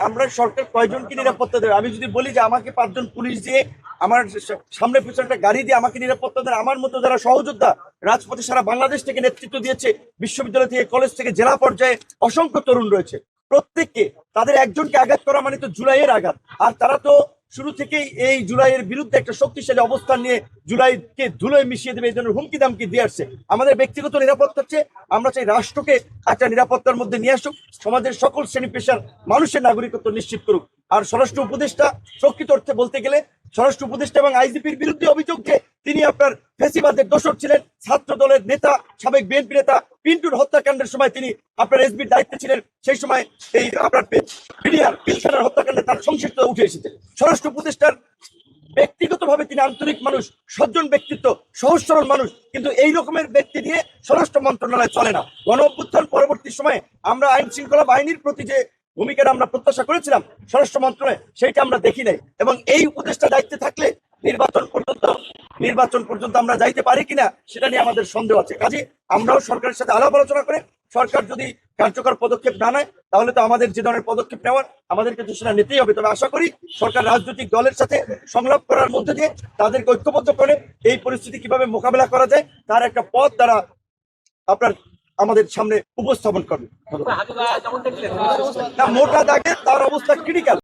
আমরা সরকার কয়জনকে নিরাপত্তা দেবে? আমি যদি বলি যে আমাকে 5 জন পুলিশ দিয়ে আমার সামনে পিছনে একটা গাড়ি দিয়ে আমাকে নিরাপত্তা দেন, আমার মতো যারা সহযোদ্ধা রাজপথে সারা বাংলাদেশ থেকে নেতৃত্ব দিয়েছে, বিশ্ববিদ্যালয় থেকে কলেজ থেকে জেলা পর্যায়ে অসংখ্য তরুণ রয়েছে, প্রত্যেককে তাদের একজনকে আঘাত করা মানে তো জুলাইয়ের আঘাত। আর তারা তো শুরু থেকেই এই জুলাইয়ের বিরুদ্ধে একটা শক্তিশালী অবস্থান নিয়ে জুলাইকে ধুলোয় মিশিয়ে দেবে এই ধরনের হুমকি দামকি দিয়ে আসছে। আমাদের ব্যক্তিগত নিরাপত্তা হচ্ছে আমরা চাই রাষ্ট্রকে একটা নিরাপত্তার মধ্যে নিয়ে আসুক, সমাজের সকল শ্রেণী পেশার মানুষের নাগরিকত্ব নিশ্চিত করুক। আর স্বরাষ্ট্র উপদেষ্টা প্রকৃত অর্থে বলতে গেলে স্বরাষ্ট্র উপদেষ্টা এবং আইজিপির বিরুদ্ধে অভিযোগ যে তিনি আপনার ফ্যাসিবাদের দোসর ছিলেন, ছাত্র দলের নেতা, সাবেক বিএনপি নেতা পিন্টুর হত্যাকাণ্ডের সময় তিনি আপনার এসবির দায়িত্বে ছিলেন, সেই সময় এই আপনার পিলখানার হত্যাকাণ্ডে তার সংশ্লিষ্টতা উঠে এসেছে। স্বরাষ্ট্র উপদেষ্টার ব্যক্তিগতভাবে তিনি আন্তরিক মানুষ, সজ্জন ব্যক্তিত্ব, সহজ সরল মানুষ, কিন্তু এই রকমের ব্যক্তি দিয়ে স্বরাষ্ট্র মন্ত্রণালয় চলে না। গণ অভ্যুত্থান পরবর্তী সময়ে আমরা আইন শৃঙ্খলা বাহিনীর প্রতি যে ভূমিকাটা আমরা প্রত্যাশা করেছিলাম স্বরাষ্ট্র মন্ত্রণালয়ে, সেইটা আমরা দেখি নাই। এবং এই উপদেষ্টা দায়িত্বে থাকলে নির্বাচন পর্যন্ত আমরা যাইতে পারি কিনা সেটা নিয়ে আমাদের সন্দেহ আছে। কাজে আমরাও সরকারের সাথে আলাপ আলোচনা করে সরকার যদি কার্যকর পদক্ষেপ না নেয় তাহলে তো আমাদের যে ধরনের পদক্ষেপ নেওয়ার আমাদেরকে তো সেটা নিতেই হবে। তবে আশা করি সরকার রাজনৈতিক দলের সাথে সংলাপ করার মধ্যে দিয়ে তাদেরকে ঐক্যবদ্ধ করে এই পরিস্থিতি কিভাবে মোকাবেলা করা যায় তার একটা পথ তারা আপনার আমাদের সামনে উপস্থাপন করবে। মোটা দাগে তার অবস্থা ক্রিটিক্যাল।